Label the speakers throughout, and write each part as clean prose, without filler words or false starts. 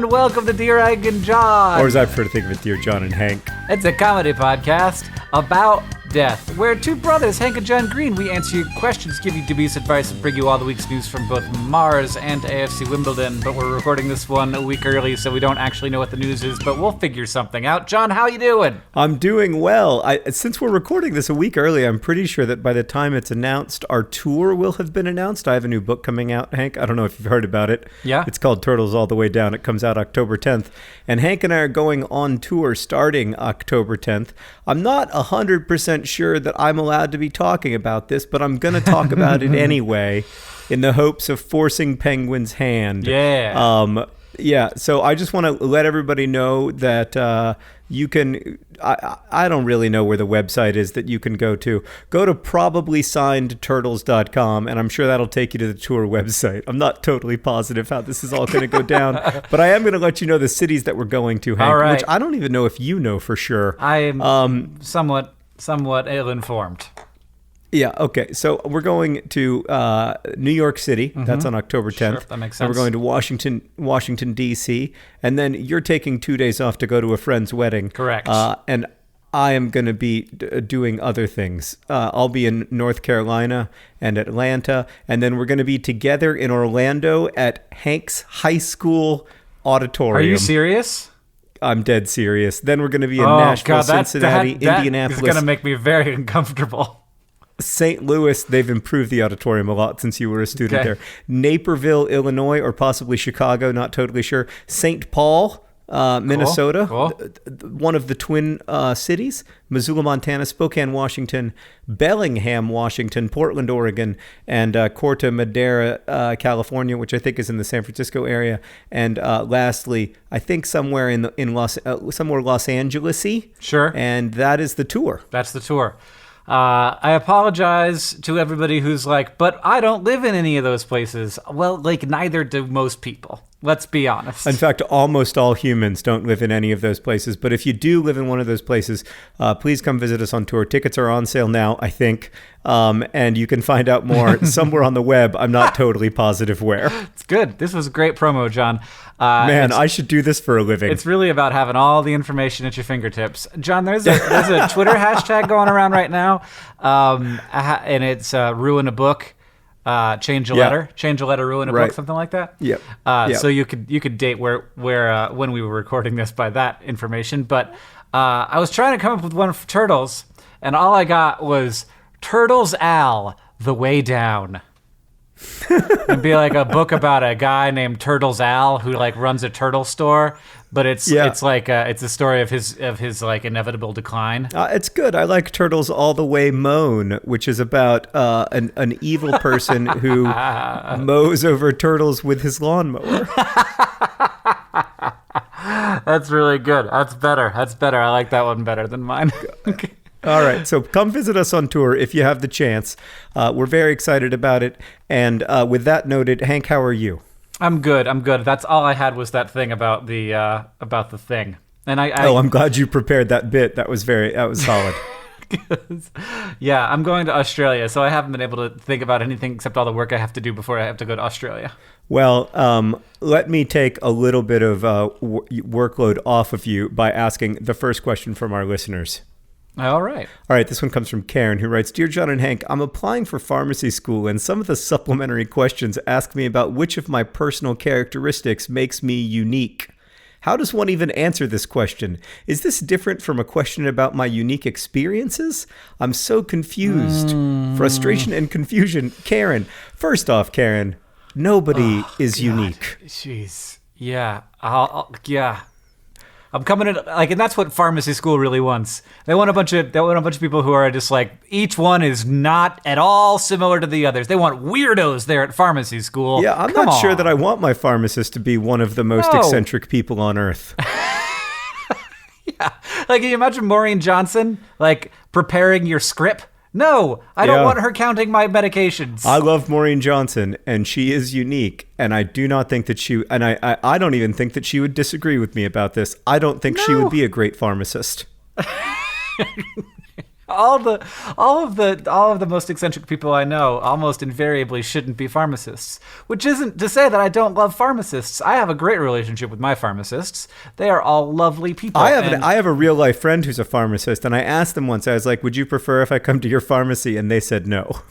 Speaker 1: and welcome to Dear Hank and John.
Speaker 2: Or as I prefer to think of it, Dear John and Hank.
Speaker 1: It's a comedy podcast about death, where two brothers, Hank and John Green, we answer your questions, give you dubious advice, and bring you all the week's news from both Mars and AFC Wimbledon. But we're recording this one a week early, so we don't actually know what the news is, but we'll figure something out. John, how you doing?
Speaker 2: I'm doing well. Since we're recording this a week early, I'm pretty sure that by the time it's announced, our tour will have been announced. I have a new book coming out, Hank. I don't know if you've heard about it.
Speaker 1: Yeah.
Speaker 2: It's called Turtles All the Way Down. It comes out October 10th. And Hank and I are going on tour starting October 10th. I'm not 100% sure that I'm allowed to be talking about this, but I'm going to talk about it anyway in the hopes of forcing Penguin's hand.
Speaker 1: Yeah.
Speaker 2: Yeah, so I just want to let everybody know that you can, I don't really know where the website is that you can go to. Go to probablyscienedturtles.com, and I'm sure that'll take you to the tour website. I'm not totally positive how this is all going to go down, but I am going to let you know the cities that we're going to, Hank,
Speaker 1: all right.
Speaker 2: which I don't even know if you know for sure.
Speaker 1: I am somewhat ill-informed.
Speaker 2: Yeah, okay. So we're going to New York City. Mm-hmm. That's on October 10th.
Speaker 1: Sure, that makes sense.
Speaker 2: And we're going to Washington, D.C. And then you're taking 2 days off to go to a friend's wedding.
Speaker 1: Correct.
Speaker 2: And I am going to be doing other things. I'll be in North Carolina and Atlanta. And then we're going to be together in Orlando at Hank's High School Auditorium.
Speaker 1: Are you serious?
Speaker 2: I'm dead serious. Then we're going to be in Nashville, Cincinnati, Indianapolis.
Speaker 1: That is going to make me very uncomfortable.
Speaker 2: St. Louis, they've improved the auditorium a lot since you were a student there. Naperville, Illinois, or possibly Chicago, not totally sure. St. Paul, Minnesota,
Speaker 1: Cool.
Speaker 2: One of the twin cities. Missoula, Montana, Spokane, Washington, Bellingham, Washington, Portland, Oregon, and Corte Madera, California, which I think is in the San Francisco area. And lastly, I think somewhere somewhere Los Angeles-y.
Speaker 1: Sure.
Speaker 2: And that is the tour.
Speaker 1: That's the tour. I apologize to everybody who's like, but I don't live in any of those places. Well, like, neither do most people. Let's be honest.
Speaker 2: In fact, almost all humans don't live in any of those places. But if you do live in one of those places, please come visit us on tour. Tickets are on sale now, I think. And you can find out more somewhere on the web. I'm not totally positive where.
Speaker 1: It's good. This was a great promo, John.
Speaker 2: Man, I should do this for a living.
Speaker 1: It's really about having all the information at your fingertips. John, there's a Twitter hashtag going around right now, and it's ruin a book. Change a letter, ruin a book, something like that.
Speaker 2: Yep.
Speaker 1: So you could date where when we were recording this by that information. But I was trying to come up with one for Turtles, and all I got was Turtles Al, The Way Down. It'd be like a book about a guy named Turtles Al who like runs a turtle store, but it's like it's a story of his like inevitable decline.
Speaker 2: It's good. I like Turtles All the Way Mown, which is about an evil person who mows over turtles with his lawnmower.
Speaker 1: That's really good. That's better. I like that one better than mine.
Speaker 2: All right, so come visit us on tour if you have the chance. We're very excited about it. And with that noted, Hank, how are you?
Speaker 1: I'm good. That's all I had was that thing about the thing. And
Speaker 2: I'm glad you prepared that bit. That was solid.
Speaker 1: Yeah, I'm going to Australia, so I haven't been able to think about anything except all the work I have to do before I have to go to Australia.
Speaker 2: Well, let me take a little bit of workload off of you by asking the first question from our listeners.
Speaker 1: All right.
Speaker 2: This one comes from Karen, who writes, Dear John and Hank, I'm applying for pharmacy school, and some of the supplementary questions ask me about which of my personal characteristics makes me unique. How does one even answer this question? Is this different from a question about my unique experiences? I'm so confused. Frustration and confusion. Karen, first off, Karen, nobody is unique.
Speaker 1: Jeez. Yeah. Yeah. I'm coming in and that's what pharmacy school really wants. They want a bunch of people who are just like, each one is not at all similar to the others. They want weirdos there at pharmacy school.
Speaker 2: Yeah, I'm not sure that I want my pharmacist to be one of the most eccentric people on earth.
Speaker 1: Yeah, like can you imagine Maureen Johnson like preparing your script? No, I don't want her counting my medications.
Speaker 2: I love Maureen Johnson, and she is unique, and I do not think that I don't even think that she would disagree with me about this. I don't think she would be a great pharmacist.
Speaker 1: All of the most eccentric people I know almost invariably shouldn't be pharmacists. Which isn't to say that I don't love pharmacists. I have a great relationship with my pharmacists. They are all lovely people.
Speaker 2: I have a real life friend who's a pharmacist, and I asked them once. I was like, "Would you prefer if I come to your pharmacy?" And they said no.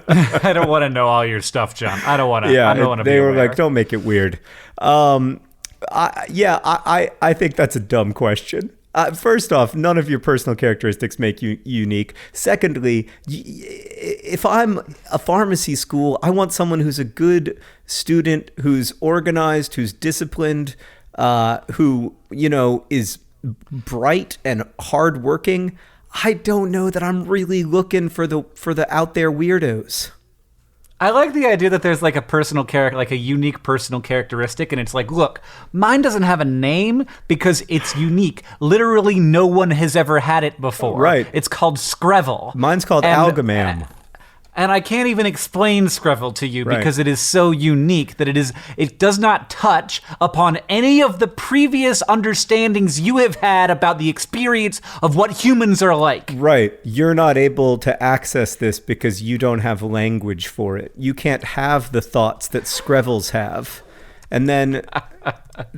Speaker 1: I don't want to know all your stuff, John. I don't want to.
Speaker 2: Yeah,
Speaker 1: I don't want to.
Speaker 2: They were like, "Don't make it weird." I think that's a dumb question. First off, none of your personal characteristics make you unique. Secondly, if I'm a pharmacy school, I want someone who's a good student, who's organized, who's disciplined, who, is bright and hardworking. I don't know that I'm really looking for the out there weirdos.
Speaker 1: I like the idea that there's like a personal character, like a unique personal characteristic, and it's like, look, mine doesn't have a name because it's unique. Literally, no one has ever had it before.
Speaker 2: Right.
Speaker 1: It's called skREvEL.
Speaker 2: Mine's called Algamam.
Speaker 1: And I can't even explain skREvEL to you
Speaker 2: Right.
Speaker 1: because it is so unique that it does not touch upon any of the previous understandings you have had about the experience of what humans are like.
Speaker 2: Right. You're not able to access this because you don't have language for it. You can't have the thoughts that skREvELs have. And then,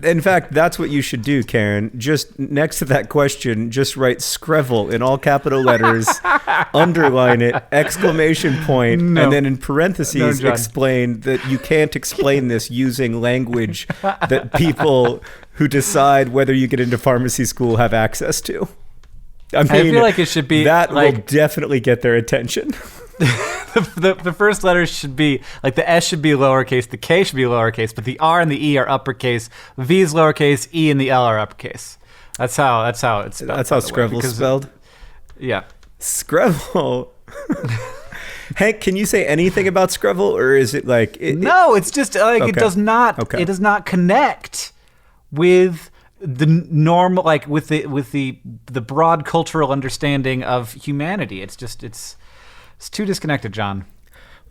Speaker 2: in fact, that's what you should do, Karen. Just next to that question, just write skREvEL in all capital letters, underline it, exclamation point,
Speaker 1: No.
Speaker 2: and then in parentheses
Speaker 1: No, John.
Speaker 2: explain that you can't explain this using language that people who decide whether you get into pharmacy school have access to. I
Speaker 1: feel like it should be
Speaker 2: that
Speaker 1: like-
Speaker 2: will definitely get their attention.
Speaker 1: The first letters should be, like, the S should be lowercase, the K should be lowercase, but the R and the E are uppercase, V is lowercase, E and the L are uppercase. That's how it's spelled.
Speaker 2: That's how skREvEL's spelled?
Speaker 1: Yeah.
Speaker 2: skREvEL. Hank, can you say anything about skREvEL, or is it like...
Speaker 1: No, it's just like
Speaker 2: Okay.
Speaker 1: it does not connect with the normal, like with the broad cultural understanding of humanity. It's too disconnected, John.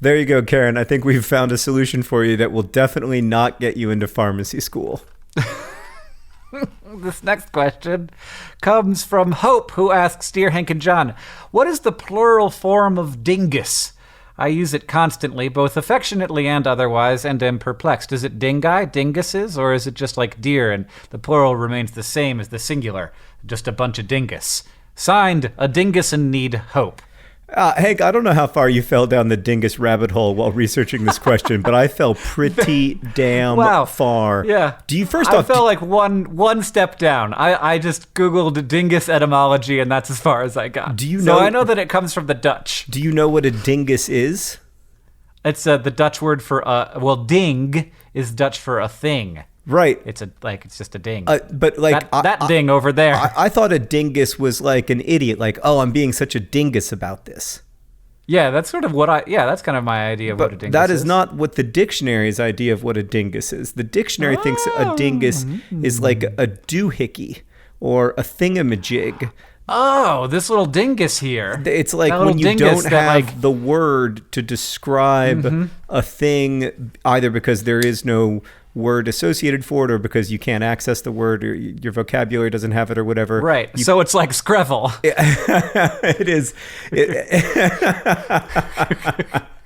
Speaker 2: There you go, Karen. I think we've found a solution for you that will definitely not get you into pharmacy school.
Speaker 1: This next question comes from Hope, who asks, Dear Hank and John, what is the plural form of dingus? I use it constantly, both affectionately and otherwise, and am perplexed. Is it dingi, dinguses, or is it just like deer and the plural remains the same as the singular, just a bunch of dingus? Signed, a dingus in need, Hope.
Speaker 2: Hank, I don't know how far you fell down the dingus rabbit hole while researching this question, but I fell pretty damn far.
Speaker 1: Yeah.
Speaker 2: Do you first
Speaker 1: I
Speaker 2: off...
Speaker 1: fell like one step down. I just Googled dingus etymology, and that's as far as I got.
Speaker 2: Do you know...
Speaker 1: So I know that it comes from the Dutch.
Speaker 2: Do you know what a dingus is?
Speaker 1: It's the Dutch word for ding is Dutch for a thing.
Speaker 2: Right.
Speaker 1: It's just a ding.
Speaker 2: But like
Speaker 1: that ding over there.
Speaker 2: I thought a dingus was like an idiot. Like, oh, I'm being such a dingus about this.
Speaker 1: Yeah, that's sort of that's kind of my idea of what a dingus is.
Speaker 2: That is not what the dictionary's idea of what a dingus is. The dictionary thinks a dingus is like a doohickey or a thingamajig.
Speaker 1: Oh, this little dingus here.
Speaker 2: It's like
Speaker 1: that
Speaker 2: when you don't have
Speaker 1: like...
Speaker 2: the word to describe a thing, either because there is no word associated for it or because you can't access the word or your vocabulary doesn't have it or whatever.
Speaker 1: Right. So it's like skREvEL.
Speaker 2: It is.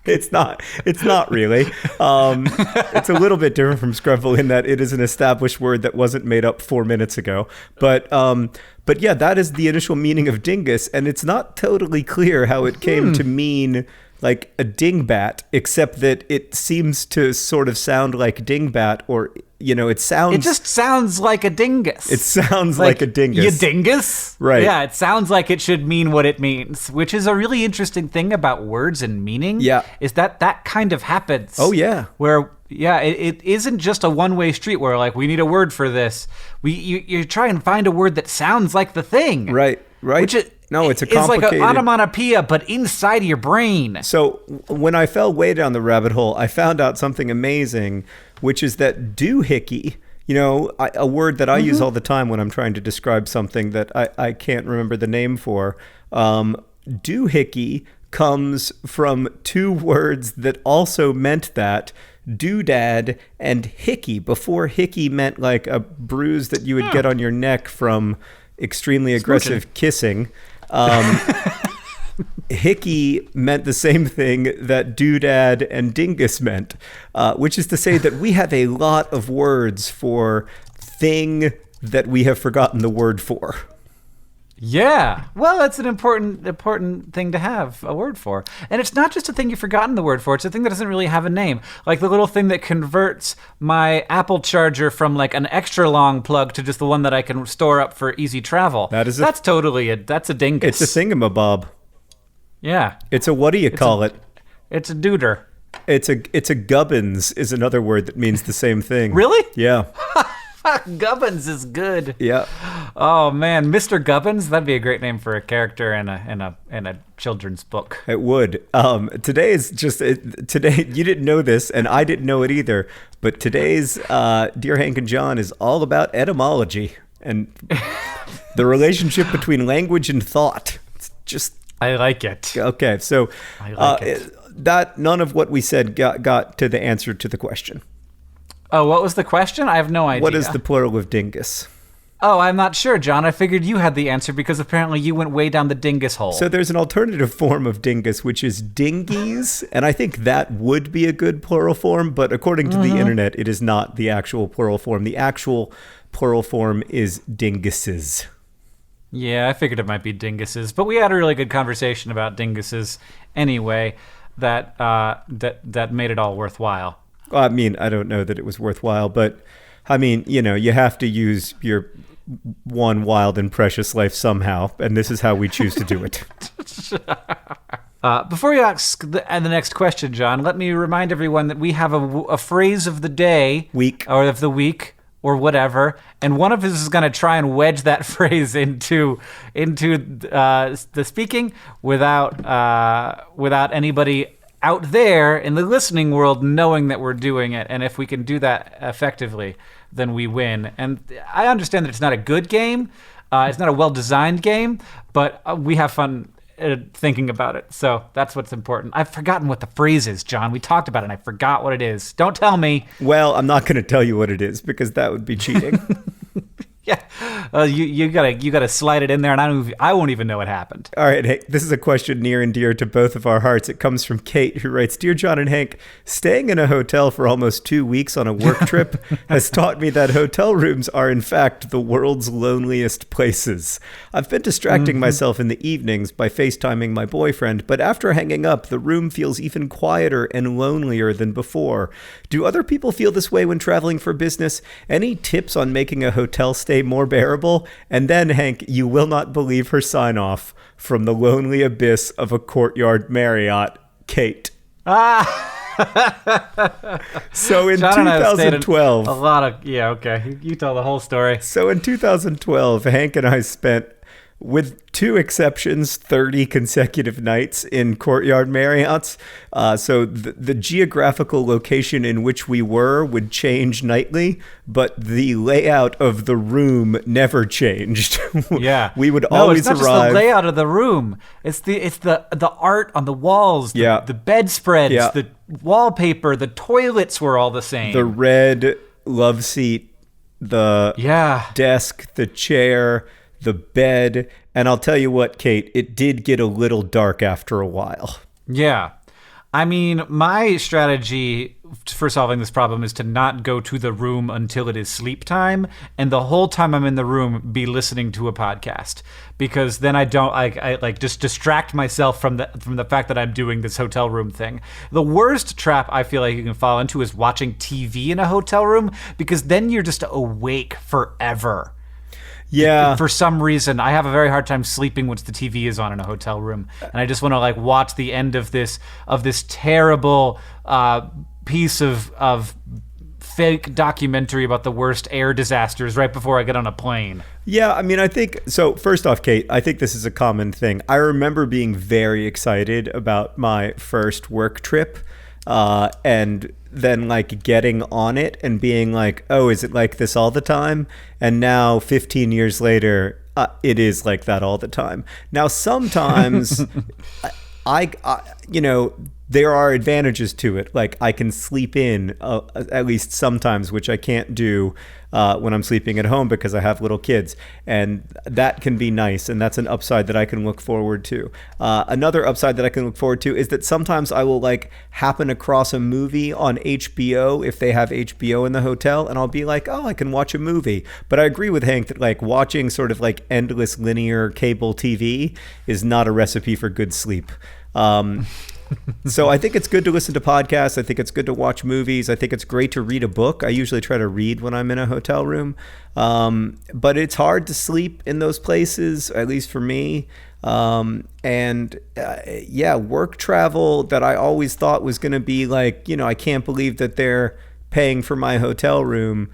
Speaker 2: It's not really. It's a little bit different from skREvEL in that it is an established word that wasn't made up 4 minutes ago. But yeah, that is the initial meaning of dingus, and it's not totally clear how it came to mean like a dingbat, except that it seems to sort of sound like dingbat, or it
Speaker 1: just sounds like a dingus.
Speaker 2: It sounds like a dingus.
Speaker 1: You dingus?
Speaker 2: Right.
Speaker 1: Yeah, it sounds like it should mean what it means, which is a really interesting thing about words and meaning.
Speaker 2: Yeah.
Speaker 1: Is that kind of happens.
Speaker 2: Oh, yeah.
Speaker 1: Where, it isn't just a one-way street where, like, we need a word for this. You try and find a word that sounds like the thing.
Speaker 2: Right.
Speaker 1: Which
Speaker 2: it's a complicated...
Speaker 1: It's like an onomatopoeia, but inside of your brain.
Speaker 2: So when I fell way down the rabbit hole, I found out something amazing, which is that doohickey, a word that I use all the time when I'm trying to describe something that I can't remember the name for. Doohickey comes from two words that also meant that. Doodad and hickey, before hickey meant like a bruise that you would get on your neck from extremely aggressive kissing. Hickey meant the same thing that doodad and dingus meant, which is to say that we have a lot of words for thing that we have forgotten the word for.
Speaker 1: Yeah. Well, that's an important thing to have a word for. And it's not just a thing you've forgotten the word for. It's a thing that doesn't really have a name. Like the little thing that converts my Apple charger from like an extra long plug to just the one that I can store up for easy travel. That's a dingus.
Speaker 2: It's a thingamabob.
Speaker 1: Yeah.
Speaker 2: It's a, what do you call it?
Speaker 1: It's a duder.
Speaker 2: It's a gubbins is another word that means the same thing.
Speaker 1: Really?
Speaker 2: Yeah.
Speaker 1: Gubbins is good.
Speaker 2: Yeah.
Speaker 1: Oh man, Mr. Gubbins, that'd be a great name for a character in a children's book.
Speaker 2: It would. Today you didn't know this and I didn't know it either, but today's Dear Hank and John is all about etymology and the relationship between language and thought. It's just
Speaker 1: I like it.
Speaker 2: Okay, so
Speaker 1: I like it.
Speaker 2: That none of what we said got to the answer to the question.
Speaker 1: Oh, what was the question? I have no idea.
Speaker 2: What is the plural of dingus?
Speaker 1: Oh, I'm not sure, John. I figured you had the answer because apparently you went way down the dingus hole.
Speaker 2: So there's an alternative form of dingus, which is dingies, and I think that would be a good plural form, but according to the internet, it is not the actual plural form. The actual plural form is dinguses.
Speaker 1: Yeah, I figured it might be dinguses, but we had a really good conversation about dinguses anyway that made it all worthwhile.
Speaker 2: I mean, I don't know that it was worthwhile, but I mean, you have to use your one wild and precious life somehow, and this is how we choose to do it.
Speaker 1: Before you ask the next question, John, let me remind everyone that we have a phrase of the day, or of the week, or whatever, and one of us is going to try and wedge that phrase into the speaking without anybody out there in the listening world knowing that we're doing it. And if we can do that effectively, then we win. And I understand that it's not a good game. It's not a well-designed game, but we have fun thinking about it. So that's what's important. I've forgotten what the phrase is, John. We talked about it and I forgot what it is. Don't tell me.
Speaker 2: Well, I'm not going to tell you what it is because that would be cheating.
Speaker 1: Yeah, you gotta slide it in there, and I won't even know what happened.
Speaker 2: All right, hey, this is a question near and dear to both of our hearts. It comes from Kate, who writes, "Dear John and Hank, staying in a hotel for almost 2 weeks on a work trip has taught me that hotel rooms are in fact the world's loneliest places. I've been distracting myself in the evenings by FaceTiming my boyfriend, but after hanging up, the room feels even quieter and lonelier than before. Do other people feel this way when traveling for business? Any tips on making a hotel stay more bearable?" And then, Hank, you will not believe her sign-off from the lonely abyss of a Courtyard Marriott, Kate. So in
Speaker 1: John
Speaker 2: 2012...
Speaker 1: a lot of... Yeah, okay. You tell the whole story.
Speaker 2: So in 2012, Hank and I spent, with two exceptions, 30 consecutive nights in Courtyard Marriotts. So the geographical location in which we were would change nightly, but the layout of the room never changed.
Speaker 1: Yeah.
Speaker 2: We would always arrive.
Speaker 1: It's not just the layout of the room. It's the art on the walls, the bedspreads, the wallpaper, the toilets were all the same.
Speaker 2: The red love seat, the desk, the chair, the bed, and I'll tell you what, Kate, it did get a little dark after a while.
Speaker 1: Yeah. I mean, my strategy for solving this problem is to not go to the room until it is sleep time, and the whole time I'm in the room be listening to a podcast, because then I don't I just distract myself from the fact that I'm doing this hotel room thing. The worst trap I feel like you can fall into is watching TV in a hotel room, because then you're just awake forever.
Speaker 2: Yeah.
Speaker 1: For some reason, I have a very hard time sleeping once the TV is on in a hotel room, and I just want to watch the end of this terrible piece of fake documentary about the worst air disasters right before I get on a plane.
Speaker 2: Yeah, I mean, I think so. First off, Kate, I think this is a common thing. I remember being very excited about my first work trip, and then getting on it and being like, oh, is it like this all the time? And now 15 years later, it is like that all the time. Now, sometimes I there are advantages to it. Like I can sleep in at least sometimes, which I can't do when I'm sleeping at home because I have little kids, and that can be nice, and that's an upside that I can look forward to. Another upside that I can look forward to is that sometimes I will like happen across a movie on HBO if they have HBO in the hotel, and I'll be like, oh, I can watch a movie. But I agree with Hank that like watching sort of like endless linear cable TV is not a recipe for good sleep. So I think it's good to listen to podcasts. I think it's good to watch movies. I think it's great to read a book. I usually try to read when I'm in a hotel room. But it's hard to sleep in those places, at least for me. Work travel that I always thought was going to be like, I can't believe that they're paying for my hotel room.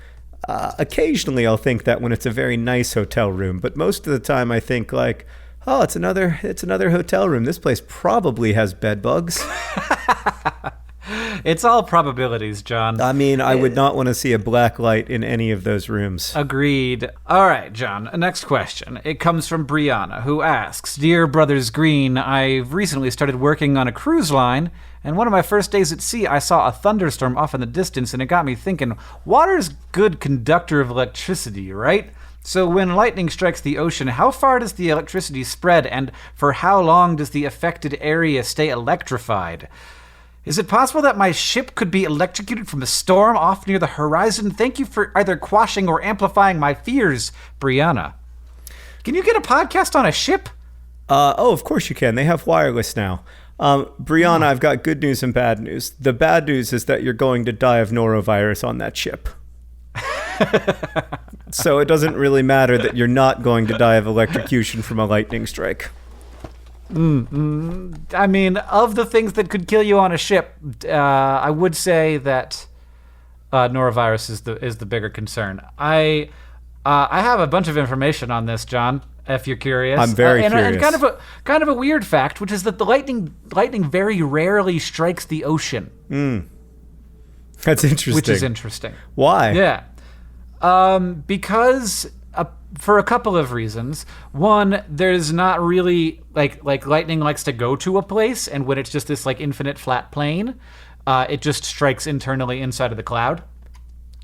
Speaker 2: Occasionally I'll think that when it's a very nice hotel room, but most of the time I think like, oh, it's another hotel room. This place probably has bed bugs.
Speaker 1: It's all probabilities, John.
Speaker 2: I mean, I would not want to see a black light in any of those rooms.
Speaker 1: Agreed. All right, John, next question. It comes from Brianna, who asks, Dear Brothers Green, I've recently started working on a cruise line, and one of my first days at sea, I saw a thunderstorm off in the distance, and it got me thinking, water's good conductor of electricity, right? So when lightning strikes the ocean, how far does the electricity spread, and for how long does the affected area stay electrified? Is it possible that my ship could be electrocuted from a storm off near the horizon? Thank you for either quashing or amplifying my fears, Brianna. Can you get a podcast on a ship?
Speaker 2: Of course you can. They have wireless now. Brianna, I've got good news and bad news. The bad news is that you're going to die of norovirus on that ship. So it doesn't really matter that you're not going to die of electrocution from a lightning strike.
Speaker 1: I mean, of the things that could kill you on a ship, I would say that norovirus is the bigger concern. I have a bunch of information on this, John, if you're curious.
Speaker 2: I'm very curious.
Speaker 1: And kind of a weird fact, which is that the lightning very rarely strikes the ocean.
Speaker 2: That's interesting.
Speaker 1: Which is interesting.
Speaker 2: Why?
Speaker 1: Yeah. Because for a couple of reasons. One, there's not really like lightning likes to go to a place, and when it's just this like infinite flat plane, it just strikes internally inside of the cloud.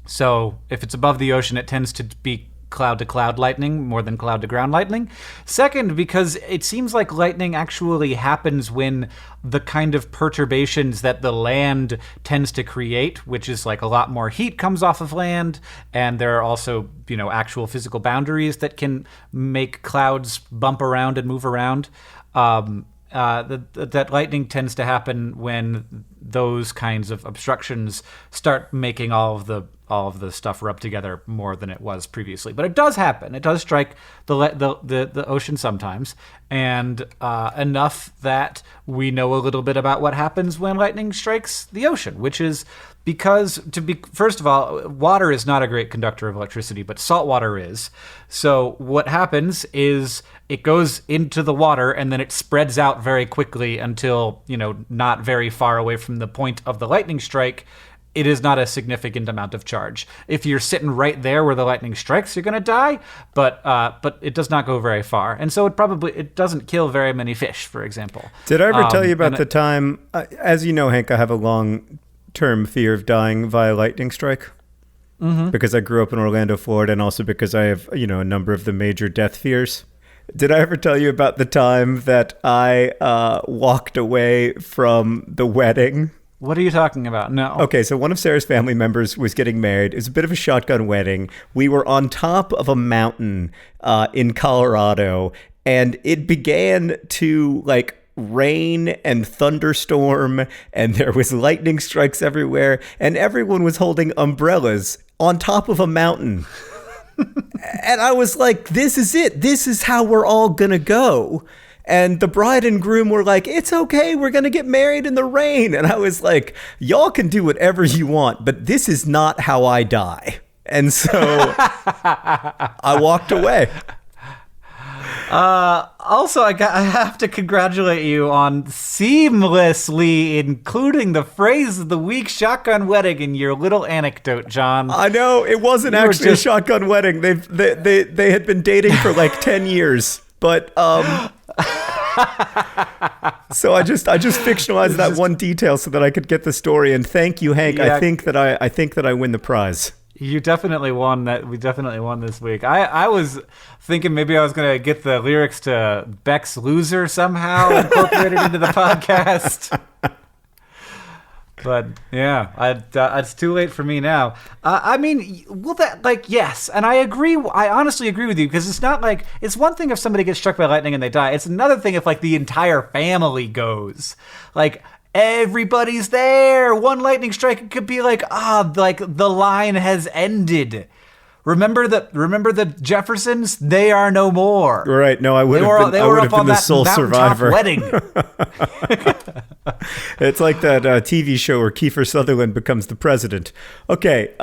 Speaker 1: So if it's above the ocean, it tends to be cloud-to-cloud lightning more than cloud-to-ground lightning. Second, because it seems like lightning actually happens when the kind of perturbations that the land tends to create, which is like a lot more heat comes off of land, and there are also, actual physical boundaries that can make clouds bump around and move around. That lightning tends to happen when those kinds of obstructions start making all of the stuff rub together more than it was previously. But it does happen. It does strike the ocean sometimes, and enough that we know a little bit about what happens when lightning strikes the ocean, which is because, first of all, water is not a great conductor of electricity, but salt water is. So what happens is it goes into the water and then it spreads out very quickly until, not very far away from the point of the lightning strike, it is not a significant amount of charge. If you're sitting right there where the lightning strikes, you're going to die, but it does not go very far. And so it doesn't kill very many fish, for example.
Speaker 2: Did I ever tell you about the time, as you know, Hank, I have a long-term fear of dying via lightning strike? Mm-hmm. Because I grew up in Orlando, Florida, and also because I have, a number of the major death fears. Did I ever tell you about the time that I walked away from the wedding?
Speaker 1: What are you talking about? No.
Speaker 2: Okay, so one of Sarah's family members was getting married. It was a bit of a shotgun wedding. We were on top of a mountain in Colorado, and it began to rain and thunderstorm, and there was lightning strikes everywhere, and everyone was holding umbrellas on top of a mountain. And I was like, this is it. This is how we're all gonna go. And the bride and groom were like, it's okay, we're going to get married in the rain. And I was like, y'all can do whatever you want, but this is not how I die. And so I walked away.
Speaker 1: Also, I have to congratulate you on seamlessly including the phrase of the week, shotgun wedding, in your little anecdote, John.
Speaker 2: I know, it wasn't actually a shotgun wedding. They had been dating for 10 years. But So I just fictionalized that one detail so that I could get the story. And thank you, Hank.
Speaker 1: Yeah.
Speaker 2: I think that I win the prize.
Speaker 1: You definitely won that. We definitely won this week. I was thinking maybe I was going to get the lyrics to Beck's Loser somehow incorporated into the podcast. But yeah, it's too late for me now. I mean, well, yes, and I agree. I honestly agree with you, because it's not like, it's one thing if somebody gets struck by lightning and they die. It's another thing if like the entire family goes, like everybody's there. One lightning strike, it could be like, like the line has ended. Remember the Jeffersons? They are no more.
Speaker 2: Right. No, I would have been the sole survivor.
Speaker 1: Wedding.
Speaker 2: It's like that TV show where Kiefer Sutherland becomes the president. Okay.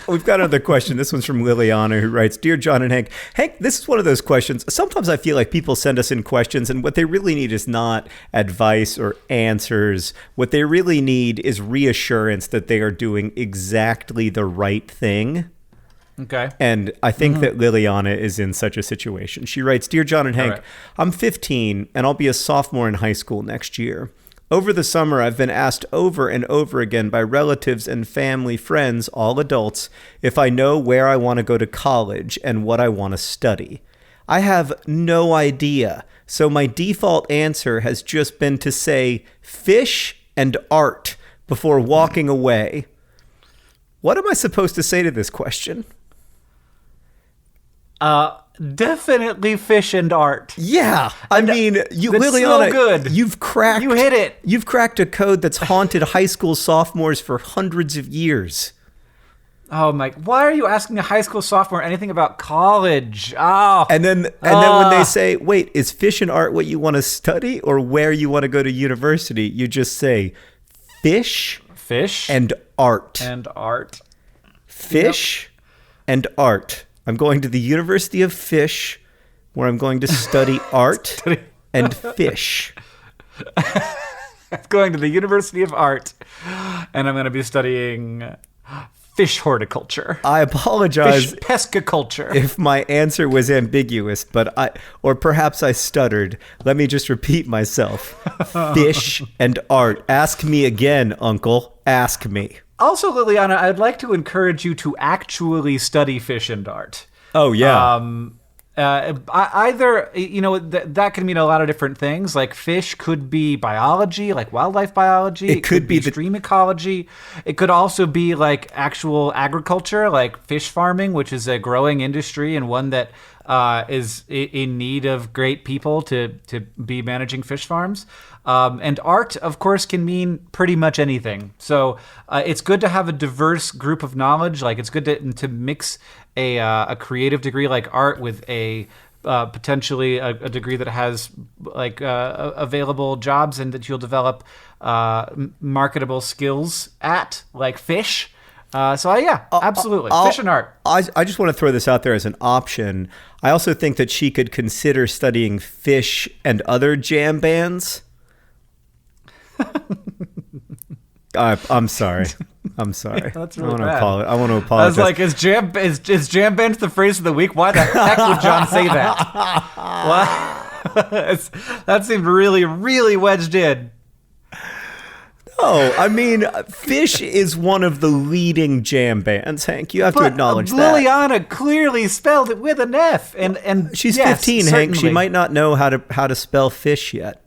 Speaker 2: We've got another question. This one's from Liliana, who writes, Dear John and Hank. Hank, this is one of those questions. Sometimes I feel like people send us in questions, and what they really need is not advice or answers. What they really need is reassurance that they are doing exactly the right thing.
Speaker 1: Okay.
Speaker 2: And I think that Liliana is in such a situation. She writes, Dear John and Hank, I'm 15, and I'll be a sophomore in high school next year. Over the summer, I've been asked over and over again by relatives and family friends, all adults, if I know where I want to go to college and what I want to study. I have no idea, so my default answer has just been to say fish and art before walking away. What am I supposed to say to this question?
Speaker 1: Definitely fish and art.
Speaker 2: Yeah, I mean, Liliana,
Speaker 1: so good. You hit it.
Speaker 2: You've cracked a code that's haunted high school sophomores for hundreds of years.
Speaker 1: Oh my! Why are you asking a high school sophomore anything about college? Oh,
Speaker 2: and then when they say, "Wait, is fish and art what you want to study, or where you want to go to university?" You just say, "Fish, and art, fish, and art." I'm going to the University of Fish, where I'm going to study art and fish.
Speaker 1: I'm going to the University of Art, and I'm going to be studying fish horticulture.
Speaker 2: I apologize.
Speaker 1: Fish pescaculture.
Speaker 2: If my answer was ambiguous, or perhaps I stuttered. Let me just repeat myself. Fish and art. Ask me again, Uncle. Ask me.
Speaker 1: Also, Liliana, I'd like to encourage you to actually study fish and art.
Speaker 2: Oh, yeah.
Speaker 1: Either, that can mean a lot of different things. Like fish could be biology, like wildlife biology. It could be stream ecology. It could also be like actual agriculture, like fish farming, which is a growing industry and one that is in need of great people to be managing fish farms. And art, of course, can mean pretty much anything. So it's good to have a diverse group of knowledge. Like it's good to mix a creative degree like art with a potentially a degree that has like available jobs and that you'll develop marketable skills at, like fish. Absolutely. Fish and art.
Speaker 2: I just want to throw this out there as an option. I also think that she could consider studying fish and other jam bands. I'm sorry.
Speaker 1: That's really bad.
Speaker 2: I want to apologize.
Speaker 1: I was like, is jam band the phrase of the week? Why the heck would John say that? That seemed really, really wedged in.
Speaker 2: No, I mean, Fish is one of the leading jam bands, Hank. You have to acknowledge that.
Speaker 1: Liliana clearly spelled it with an F, and
Speaker 2: she's
Speaker 1: yes,
Speaker 2: 15,
Speaker 1: certainly.
Speaker 2: Hank. She might not know how to spell fish yet.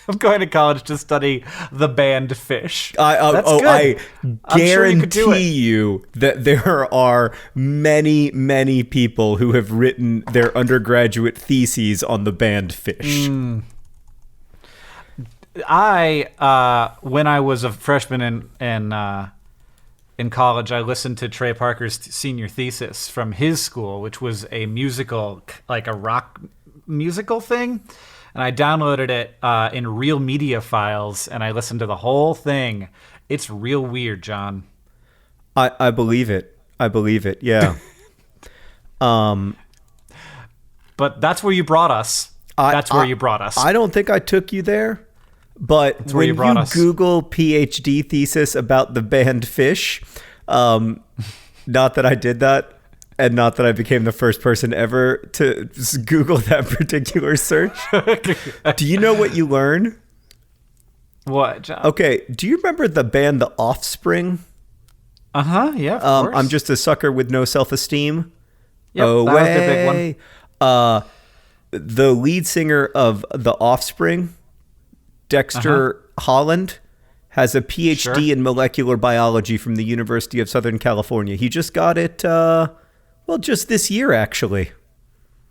Speaker 1: I'm going to college to study the band Fish.
Speaker 2: That's good. I guarantee you that there are many, many people who have written their undergraduate theses on the band Fish.
Speaker 1: When I was a freshman in college, I listened to Trey Parker's senior thesis from his school, which was a musical, like a rock musical thing. And I downloaded it in real media files, and I listened to the whole thing. It's real weird, John.
Speaker 2: I believe it. Yeah.
Speaker 1: But that's where you brought us. You brought us.
Speaker 2: I don't think I took you there. But when you Google PhD thesis about the band Fish, not that I did that, And not that I became the first person ever to just Google that particular search. Do you know what you learn?
Speaker 1: What, John?
Speaker 2: Okay, do you remember the band The Offspring?
Speaker 1: Yeah, of course.
Speaker 2: I'm just a sucker with no self-esteem.
Speaker 1: Yep,
Speaker 2: Oh,
Speaker 1: that was the big
Speaker 2: one. The lead singer of The Offspring, Dexter Holland, has a PhD in molecular biology from the University of Southern California. He just got it, just this year, actually.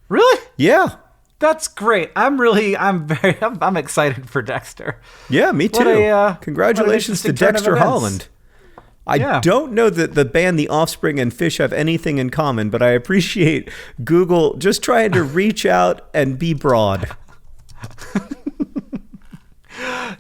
Speaker 1: Really?
Speaker 2: Yeah.
Speaker 1: That's great. I'm excited for Dexter.
Speaker 2: Yeah, me too. Congratulations to Dexter Holland. I don't know that the band The Offspring and Fish have anything in common, but I appreciate Google just trying to reach out and be broad.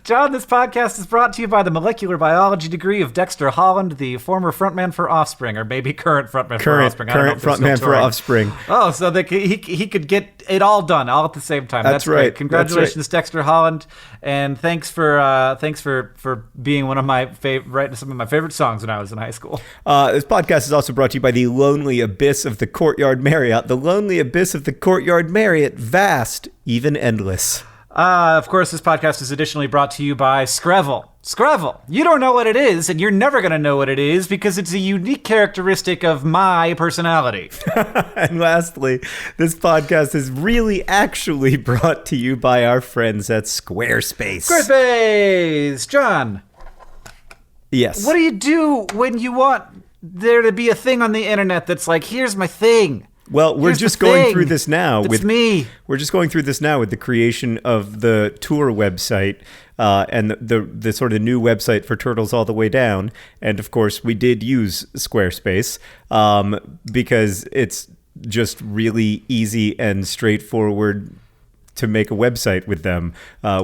Speaker 1: John, this podcast is brought to you by the molecular biology degree of Dexter Holland, the former frontman for Offspring, or maybe current frontman for Offspring.
Speaker 2: Current frontman for Offspring.
Speaker 1: Oh, so that he could get it all done all at the same time. That's
Speaker 2: right.
Speaker 1: Great. Congratulations, Dexter Holland, and thanks for being one of my writing some of my favorite songs when I was in high school.
Speaker 2: This podcast is also brought to you by the lonely abyss of the Courtyard Marriott. The lonely abyss of the Courtyard Marriott, vast, even endless.
Speaker 1: Of course, this podcast is additionally brought to you by skREvEL. skREvEL. You don't know what it is, and you're never going to know what it is because it's a unique characteristic of my personality.
Speaker 2: And lastly, this podcast is really actually brought to you by our friends at Squarespace.
Speaker 1: Squarespace! John.
Speaker 2: Yes.
Speaker 1: What do you do when you want there to be a thing on the internet that's like, here's my thing?
Speaker 2: Well, we're just going through this now. We're just going through this now with the creation of the tour website and the sort of new website for Turtles All the Way Down. And of course, we did use Squarespace because it's just really easy and straightforward to make a website with them.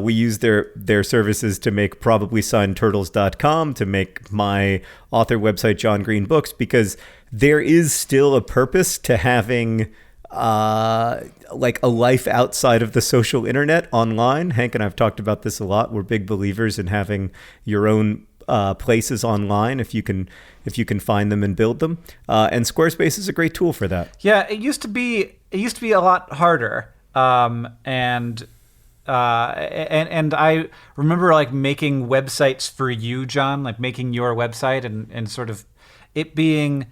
Speaker 2: We use their services to make probablyscignedturtles.com, to make my author website, John Green Books, because there is still a purpose to having like a life outside of the social internet online. Hank and I've talked about this a lot. We're big believers in having your own places online if you can find them and build them. And Squarespace is a great tool for that.
Speaker 1: Yeah, it used to be a lot harder. And I remember like making websites for you, John, like making your website and sort of it being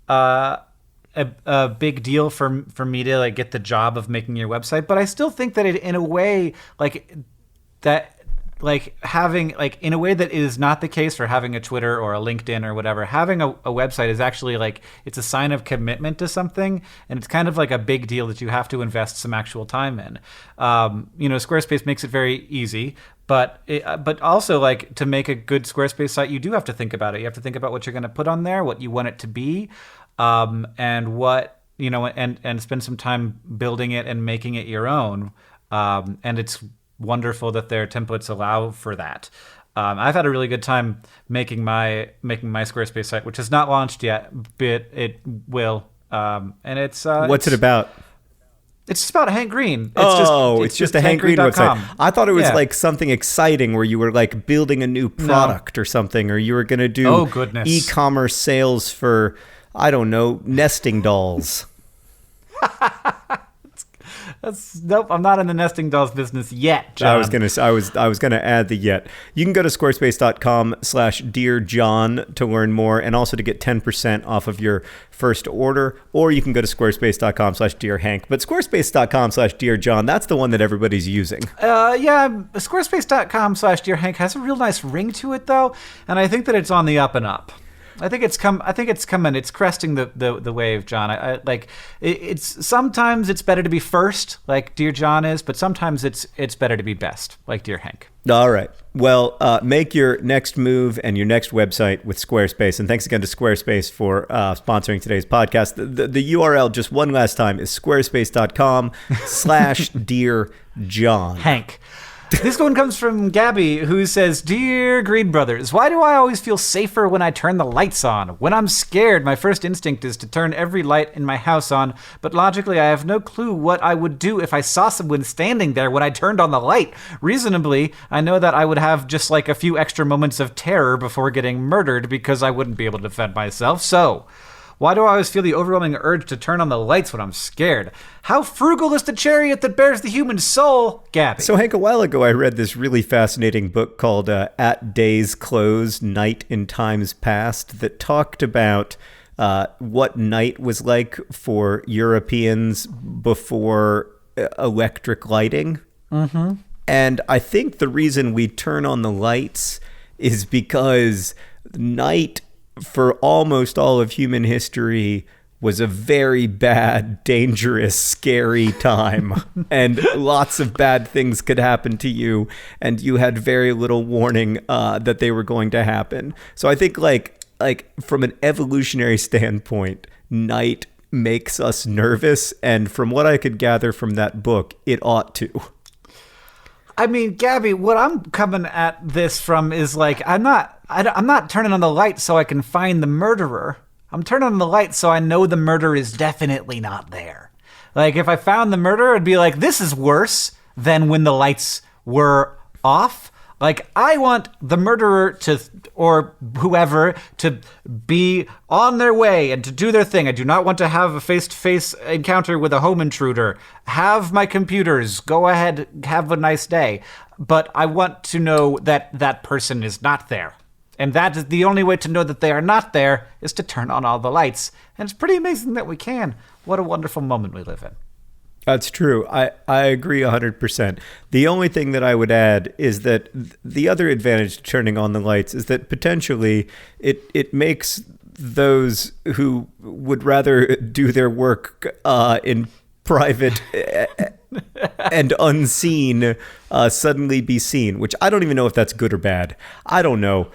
Speaker 1: a big deal for me to like get the job of making your website. But I still think that it, in a way, like that, like having like in a way that is not the case for having a Twitter or a LinkedIn or whatever, having a website is actually like, it's a sign of commitment to something. And it's kind of like a big deal that you have to invest some actual time in. Squarespace makes it very easy, but also like to make a good Squarespace site, you do have to think about it. You have to think about what you're going to put on there, what you want it to be, and what, and spend some time building it and making it your own. And it's wonderful that their templates allow for that. I've had a really good time making my Squarespace site, which is not launched yet, but it will. And it's
Speaker 2: what's it about?
Speaker 1: It's just about Hank Green.
Speaker 2: It's just a Hank Green website. I thought it was like something exciting where you were like building a new product or something, or you were going to do e-commerce sales for, I don't know, nesting dolls.
Speaker 1: Nope, I'm not in the nesting dolls business yet, John.
Speaker 2: I was gonna add the yet. You can go to squarespace.com/dearjohn to learn more, and also to get 10% off of your first order, or you can go to squarespace.com/dearhank. But squarespace.com/dearjohn, that's the one that everybody's using.
Speaker 1: Squarespace.com/dearhank has a real nice ring to it though, and I think that it's on the up and up. I think it's coming. It's cresting the wave, John. I like it's sometimes it's better to be first, like Dear John is, but sometimes it's better to be best, like Dear Hank.
Speaker 2: All right. Well, make your next move and your next website with Squarespace. And thanks again to Squarespace for sponsoring today's podcast. The URL, just one last time, is squarespace.com/dearjohn.
Speaker 1: Hank. This one comes from Gabby, who says, Dear Green Brothers, why do I always feel safer when I turn the lights on? When I'm scared, my first instinct is to turn every light in my house on, but logically I have no clue what I would do if I saw someone standing there when I turned on the light. Reasonably, I know that I would have just like a few extra moments of terror before getting murdered because I wouldn't be able to defend myself. So, Why do I always feel the overwhelming urge to turn on the lights when I'm scared? How frugal is the chariot that bears the human soul? Gabby.
Speaker 2: So, Hank, a while ago, I read this really fascinating book called At Day's Close, Night in Times Past, that talked about what night was like for Europeans before electric lighting. Mm-hmm. And I think the reason we turn on the lights is because night, for almost all of human history, was a very bad, dangerous, scary time. And lots of bad things could happen to you, and you had very little warning that they were going to happen. So I think like from an evolutionary standpoint, night makes us nervous, and from what I could gather from that book, it ought to.
Speaker 1: I mean, Gabby, what I'm coming at this from is like, I'm not turning on the light so I can find the murderer. I'm turning on the light so I know the murderer is definitely not there. Like, if I found the murderer, it'd be like, this is worse than when the lights were off. Like, I want the murderer or whoever, to be on their way and to do their thing. I do not want to have a face-to-face encounter with a home intruder. Have my computers. Go ahead, have a nice day. But I want to know that that person is not there. And that is the only way to know that they are not there, is to turn on all the lights. And it's pretty amazing that we can. What a wonderful moment we live in.
Speaker 2: That's true. I agree 100%. The only thing that I would add is that the other advantage to turning on the lights is that potentially it makes those who would rather do their work in private and unseen suddenly be seen, which I don't even know if that's good or bad. I don't know.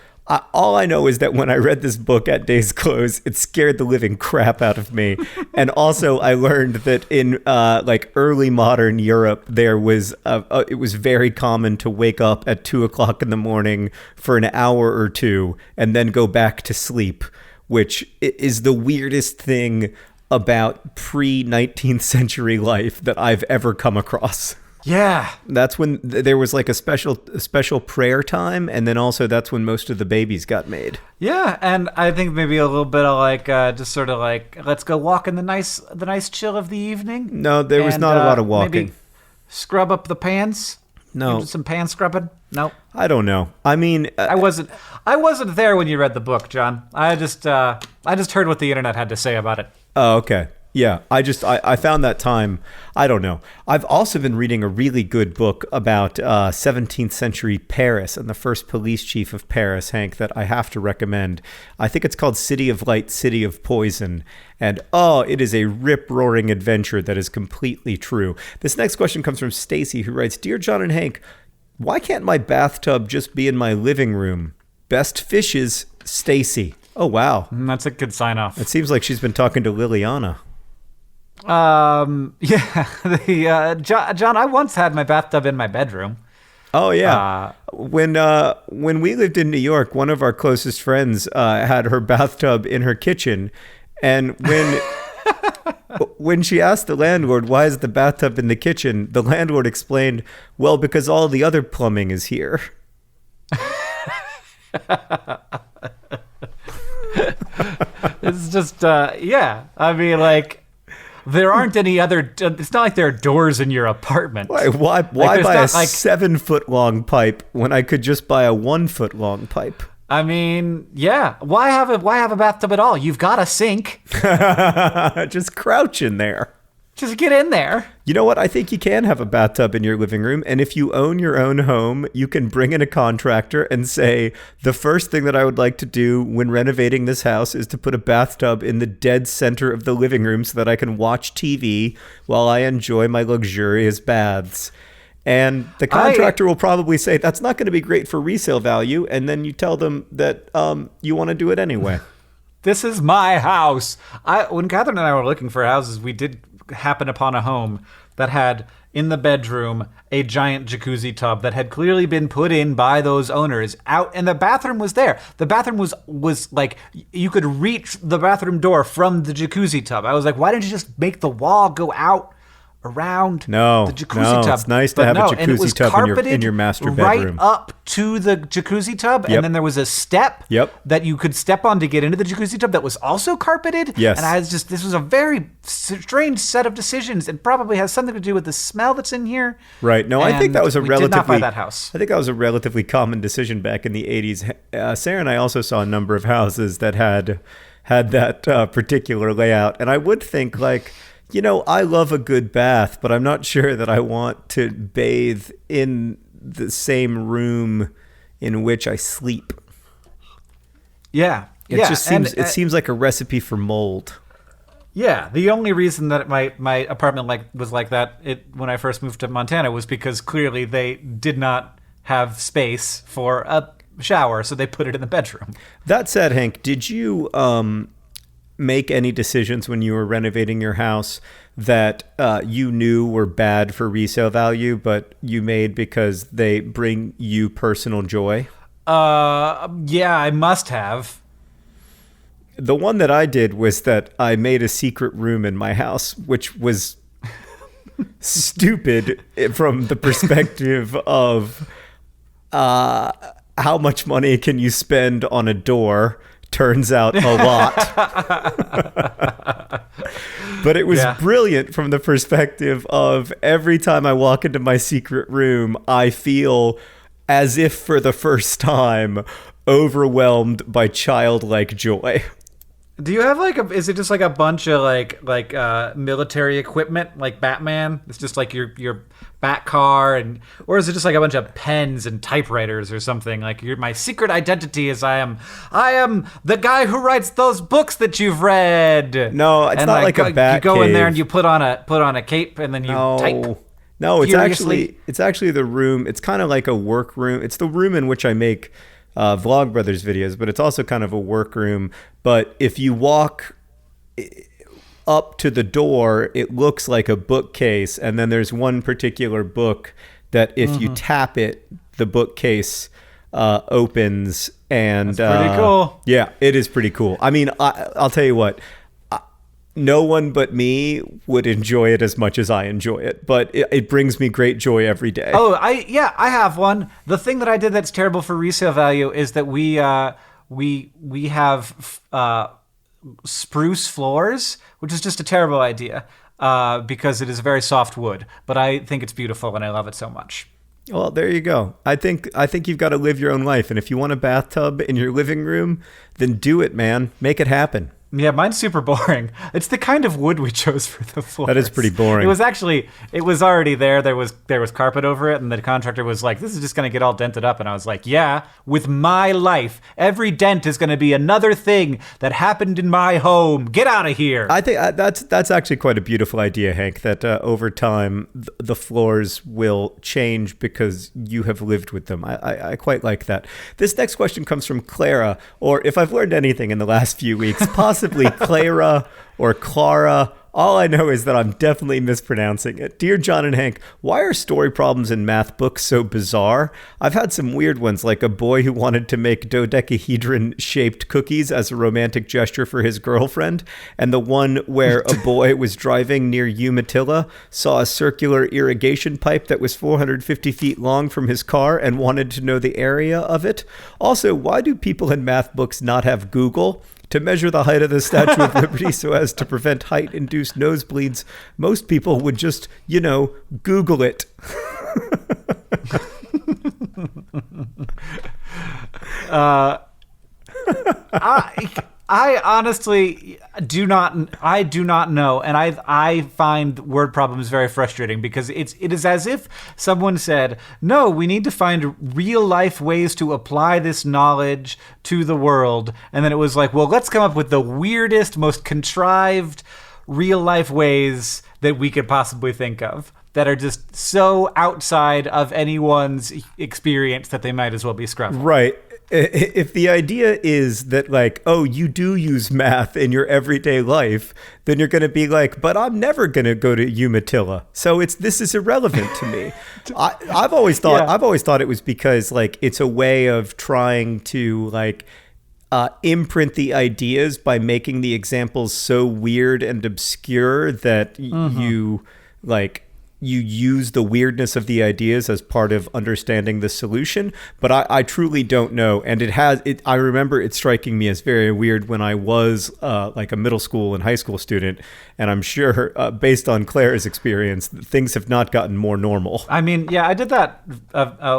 Speaker 2: All I know is that when I read this book at Day's Close, it scared the living crap out of me. And also I learned that in like early modern Europe, there was it was very common to wake up at 2:00 in the morning for an hour or two and then go back to sleep, which is the weirdest thing about pre-19th century life that I've ever come across.
Speaker 1: Yeah.
Speaker 2: That's when there was like a special prayer time, and then also that's when most of the babies got made.
Speaker 1: Yeah, and I think maybe a little bit of like just sort of like, let's go walk in the nice chill of the evening.
Speaker 2: No, there was not a lot of walking.
Speaker 1: Maybe scrub up the pans.
Speaker 2: No.
Speaker 1: Some pan scrubbing. No.
Speaker 2: I don't know. I mean,
Speaker 1: I wasn't there when you read the book, John. I just heard what the internet had to say about it.
Speaker 2: Oh, okay. Yeah, I found that time, I don't know. I've also been reading a really good book about 17th century Paris and the first police chief of Paris, Hank, that I have to recommend. I think it's called City of Light, City of Poison. And it is a rip-roaring adventure that is completely true. This next question comes from Stacy, who writes, Dear John and Hank, why can't my bathtub just be in my living room? Best fishes, Stacy. Oh, wow.
Speaker 1: That's a good sign off.
Speaker 2: It seems like she's been talking to Liliana.
Speaker 1: John, I once had my bathtub in my bedroom.
Speaker 2: Oh yeah. When we lived in New York, one of our closest friends had her bathtub in her kitchen, and when she asked the landlord, why is the bathtub in the kitchen, the landlord explained, well, because all the other plumbing is here.
Speaker 1: It's just I mean, like, there aren't any other. It's not like there are doors in your apartment.
Speaker 2: Why
Speaker 1: like,
Speaker 2: buy a 7-foot long pipe when I could just buy a 1-foot long pipe?
Speaker 1: I mean, yeah. Why have a bathtub at all? You've got a sink.
Speaker 2: Just crouch in there.
Speaker 1: Just get in there.
Speaker 2: You know what? I think you can have a bathtub in your living room. And if you own your own home, you can bring in a contractor and say, the first thing that I would like to do when renovating this house is to put a bathtub in the dead center of the living room so that I can watch TV while I enjoy my luxurious baths. And the contractor will probably say, that's not going to be great for resale value. And then you tell them that you want to do it anyway.
Speaker 1: This is my house. When Catherine and I were looking for houses, we did happen upon a home that had in the bedroom a giant jacuzzi tub that had clearly been put in by those owners out, and the bathroom was there. The bathroom was like, you could reach the bathroom door from the jacuzzi tub. I was like, why didn't you just make the wall go out around
Speaker 2: No,
Speaker 1: the jacuzzi tub.
Speaker 2: It's nice to
Speaker 1: But
Speaker 2: have
Speaker 1: no,
Speaker 2: a
Speaker 1: and it was
Speaker 2: jacuzzi tub
Speaker 1: carpeted
Speaker 2: in your master
Speaker 1: right
Speaker 2: bedroom.
Speaker 1: up to the jacuzzi tub,
Speaker 2: Yep.
Speaker 1: and then there was a step
Speaker 2: Yep.
Speaker 1: that you could step on to get into the jacuzzi tub that was also carpeted.
Speaker 2: Yes.
Speaker 1: And this was a very strange set of decisions, and probably has something to do with the smell that's in here.
Speaker 2: Right. No, I think that was
Speaker 1: we did not buy that house.
Speaker 2: I think that was a relatively common decision back in the 80s. Sarah and I also saw a number of houses that had that particular layout, and I would think like, I love a good bath, but I'm not sure that I want to bathe in the same room in which I sleep.
Speaker 1: Yeah.
Speaker 2: It just seems it seems like a recipe for mold.
Speaker 1: Yeah, the only reason that my apartment was like that when I first moved to Montana was because clearly they did not have space for a shower, so they put it in the bedroom.
Speaker 2: That said, Hank, did you make any decisions when you were renovating your house that you knew were bad for resale value, but you made because they bring you personal joy?
Speaker 1: Yeah, I must have.
Speaker 2: The one that I did was that I made a secret room in my house, which was stupid from the perspective of how much money can you spend on a door? Turns out a lot. But it was brilliant from the perspective of every time I walk into my secret room, I feel as if for the first time overwhelmed by childlike joy.
Speaker 1: Do you have is it just like a bunch of military equipment like Batman? It's just like your bat car, or is it just like a bunch of pens and typewriters or something? Like my secret identity is I am the guy who writes those books that you've read.
Speaker 2: No, it's not like a bat
Speaker 1: You go in there
Speaker 2: cave.
Speaker 1: and you put on a cape and then you type.
Speaker 2: No, it's
Speaker 1: furiously.
Speaker 2: actually the room. It's kind of like a work room. It's the room in which I make Vlogbrothers videos, but it's also kind of a work room. But if you walk up to the door, it looks like a bookcase, and then there's one particular book that if you tap it, the bookcase opens. And
Speaker 1: that's pretty cool.
Speaker 2: Yeah, it is pretty cool. I mean, I'll tell you what. No one but me would enjoy it as much as I enjoy it, but it brings me great joy every day.
Speaker 1: Oh, I have one. The thing that I did that's terrible for resale value is that we have spruce floors, which is just a terrible idea because it is very soft wood. But I think it's beautiful and I love it so much.
Speaker 2: Well, there you go. I think you've got to live your own life, and if you want a bathtub in your living room, then do it, man. Make it happen.
Speaker 1: Yeah, mine's super boring. It's the kind of wood we chose for the floors.
Speaker 2: That is pretty boring.
Speaker 1: It was already there. There was carpet over it, and the contractor was like, "This is just going to get all dented up." And I was like, "Yeah, with my life, every dent is going to be another thing that happened in my home. Get out of here."
Speaker 2: I think that's actually quite a beautiful idea, Hank, that over time the floors will change because you have lived with them. I quite like that. This next question comes from Clara, or if I've learned anything in the last few weeks, possibly Clara or Clara. All I know is that I'm definitely mispronouncing it. Dear John and Hank, why are story problems in math books so bizarre? I've had some weird ones, like a boy who wanted to make dodecahedron-shaped cookies as a romantic gesture for his girlfriend, and the one where a boy was driving near Umatilla, saw a circular irrigation pipe that was 450 feet long from his car and wanted to know the area of it. Also, why do people in math books not have Google? To measure the height of the Statue of Liberty so as to prevent height-induced nosebleeds, most people would just, Google it.
Speaker 1: I honestly do not know, and I find word problems very frustrating because it is as if someone said, "No, we need to find real life ways to apply this knowledge to the world," and then it was like, "Well, let's come up with the weirdest, most contrived real life ways that we could possibly think of that are just so outside of anyone's experience that they might as well be skREvEL."
Speaker 2: Right. If the idea is that, like, oh, you do use math in your everyday life, then you're going to be like, but I'm never going to go to Umatilla, so this is irrelevant to me. I've always thought it was because, like, it's a way of trying to, like, imprint the ideas by making the examples so weird and obscure that you like you use the weirdness of the ideas as part of understanding the solution, but I truly don't know. And I remember it striking me as very weird when I was like a middle school and high school student, and I'm sure based on Claire's experience, things have not gotten more normal.
Speaker 1: I mean, yeah, I did that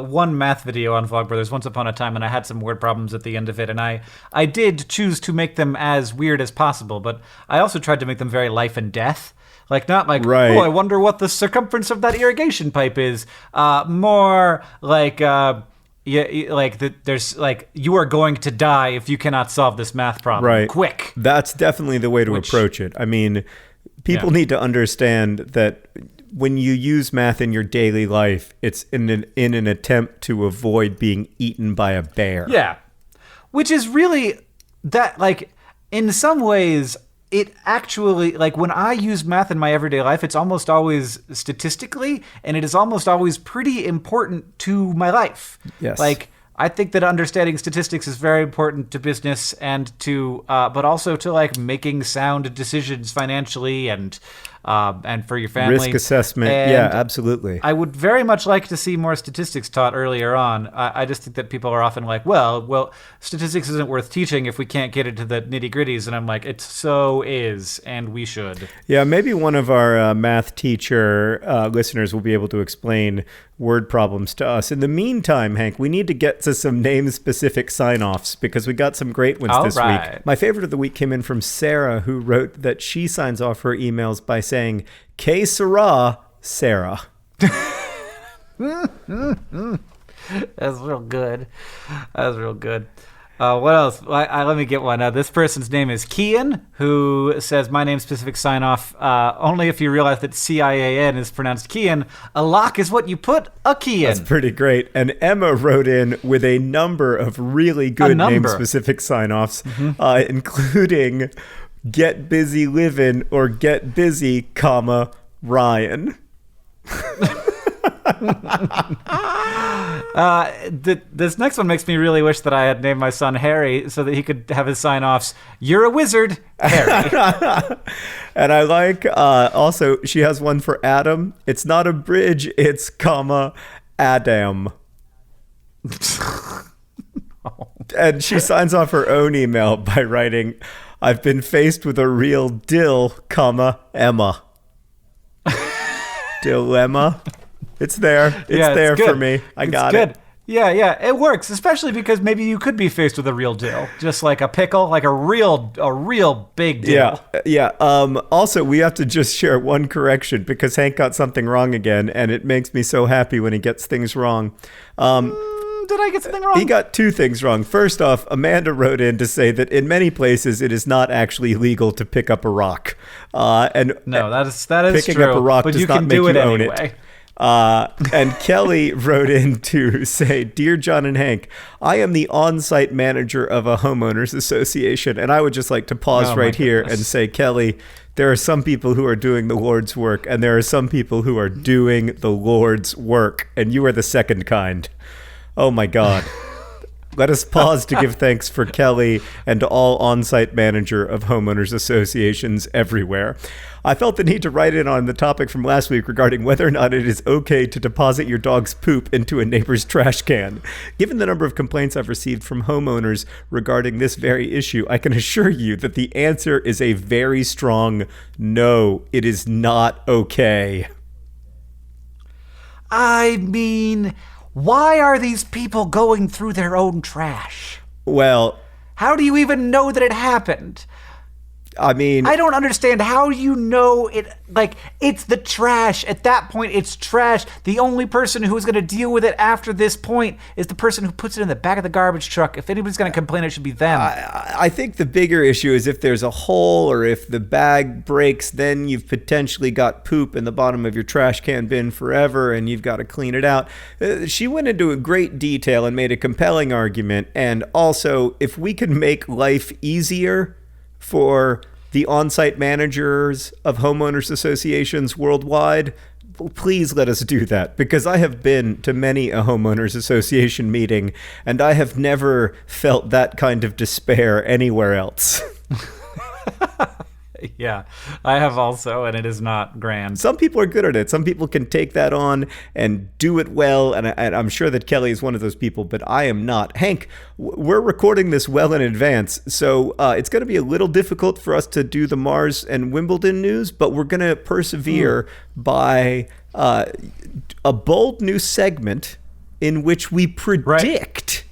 Speaker 1: one math video on Vlogbrothers once upon a time, and I had some word problems at the end of it, and I did choose to make them as weird as possible, but I also tried to make them very life and death. Like, not like,
Speaker 2: right.
Speaker 1: Oh, I wonder what the circumference of that irrigation pipe is. More like, there's like, you are going to die if you cannot solve this math problem.
Speaker 2: Right.
Speaker 1: Quick.
Speaker 2: That's definitely the way to approach it. I mean, people need to understand that when you use math in your daily life, it's in an attempt to avoid being eaten by a bear.
Speaker 1: Yeah. Which is really that, like, in some ways, it actually, like, when I use math in my everyday life, it's almost always statistically, and it is almost always pretty important to my life.
Speaker 2: Yes.
Speaker 1: Like, I think that understanding statistics is very important to business and to, but also to, like, making sound decisions financially and for your family.
Speaker 2: Risk assessment.
Speaker 1: And
Speaker 2: yeah, absolutely.
Speaker 1: I would very much like to see more statistics taught earlier on. I just think that people are often like, well, statistics isn't worth teaching if we can't get into the nitty-gritties. And I'm like, it so is, and we should.
Speaker 2: Yeah, maybe one of our math teacher listeners will be able to explain word problems to us. In the meantime, Hank, we need to get to some name-specific sign-offs because we got some great ones this week. My favorite of the week came in from Sarah, who wrote that she signs off her emails by saying, "Que sera, Sarah."
Speaker 1: That's real good. That's real good. What else? Let me get one. This person's name is Kian, who says, my name specific sign off, only if you realize that CIAN is pronounced Kian. A lock is what you put a key in.
Speaker 2: That's pretty great. And Emma wrote in with a number of really good name specific sign offs, including "Get busy living" or "Get busy, comma, Ryan."
Speaker 1: This next one makes me really wish that I had named my son Harry so that he could have his sign-offs. "You're a wizard, Harry."
Speaker 2: And I like, also, she has one for Adam. "It's not a bridge, it's, comma, Adam." And she signs off her own email by writing, "I've been faced with a real dill, comma, Emma." Dilemma. It's there. It's there for me. I got it.
Speaker 1: Yeah, it works, especially because maybe you could be faced with a real dill, just like a pickle, like a real big dill.
Speaker 2: Yeah. Also, we have to just share one correction because Hank got something wrong again, and it makes me so happy when he gets things wrong.
Speaker 1: Did I get something wrong?
Speaker 2: He got two things wrong. First off, Amanda wrote in to say that in many places it is not actually legal to pick up a rock. And
Speaker 1: no, that is
Speaker 2: picking
Speaker 1: true,
Speaker 2: up a rock
Speaker 1: but
Speaker 2: does
Speaker 1: you
Speaker 2: not
Speaker 1: can
Speaker 2: make
Speaker 1: do
Speaker 2: you
Speaker 1: it
Speaker 2: own
Speaker 1: anyway.
Speaker 2: it. And Kelly wrote in to say, "Dear John and Hank, I am the on-site manager of a homeowners association." And I would just like to pause here and say, Kelly, there are some people who are doing the Lord's work, and there are some people who are doing the Lord's work, and you are the second kind. Oh my God. Let us pause to give thanks for Kelly and to all on-site manager of homeowners associations everywhere. I felt the need to write in on the topic from last week regarding whether or not it is okay to deposit your dog's poop into a neighbor's trash can. Given the number of complaints I've received from homeowners regarding this very issue, I can assure you that the answer is a very strong no. It is not okay.
Speaker 1: I mean, why are these people going through their own trash?
Speaker 2: Well,
Speaker 1: how do you even know that it happened?
Speaker 2: I mean,
Speaker 1: I don't understand how you know it. Like, it's the trash. At that point, it's trash. The only person who's going to deal with it after this point is the person who puts it in the back of the garbage truck. If anybody's going to complain, it should be them.
Speaker 2: I think the bigger issue is if there's a hole or if the bag breaks, then you've potentially got poop in the bottom of your trash can bin forever and you've got to clean it out. She went into a great detail and made a compelling argument. And also, if we can make life easier for the on-site managers of homeowners associations worldwide, please let us do that, because I have been to many a homeowners association meeting and I have never felt that kind of despair anywhere else.
Speaker 1: Yeah, I have also, and it is not grand.
Speaker 2: Some people are good at it. Some people can take that on and do it well, and I'm sure that Kelly is one of those people, but I am not. Hank, we're recording this well in advance, so it's going to be a little difficult for us to do the Mars and Wimbledon news, but we're going to persevere by a bold new segment in which we predict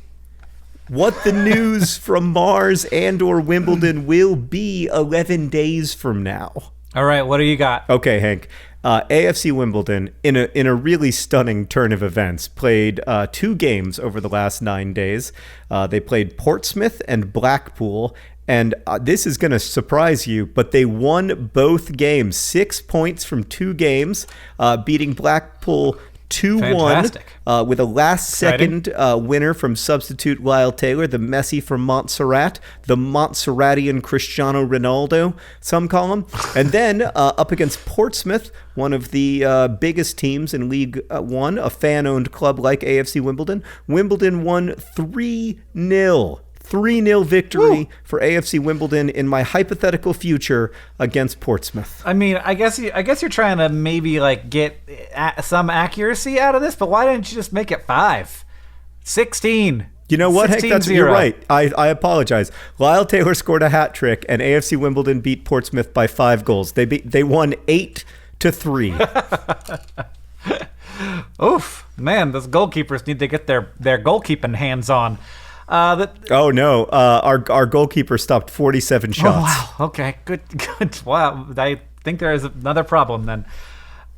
Speaker 2: what the news from Mars and or Wimbledon will be 11 days from now.
Speaker 1: All right, what do you got?
Speaker 2: Okay, Hank. AFC Wimbledon, in a really stunning turn of events, played 2 games over the last 9 days. They played Portsmouth and Blackpool, and this is going to surprise you, but they won both games. 6 points from 2 games, beating Blackpool 2-1 with a last-second winner from substitute Lyle Taylor, the Messi from Montserrat, the Montserratian Cristiano Ronaldo, some call him. And then up against Portsmouth, one of the biggest teams in League One, a fan-owned club like AFC Wimbledon. Wimbledon won 3-0. 3-0 victory for AFC Wimbledon in my hypothetical future against Portsmouth.
Speaker 1: I mean, I guess you're trying to maybe like get some accuracy out of this, but why didn't you just make it 5? 16.
Speaker 2: You know what, Hank? You're right. I apologize. Lyle Taylor scored a hat trick, and AFC Wimbledon beat Portsmouth by 5 goals. They won 8-3.
Speaker 1: Oof, man, those goalkeepers need to get their goalkeeping hands on.
Speaker 2: Oh no! Our goalkeeper stopped 47 shots.
Speaker 1: Oh wow! Okay, good. Wow, I think there is another problem then.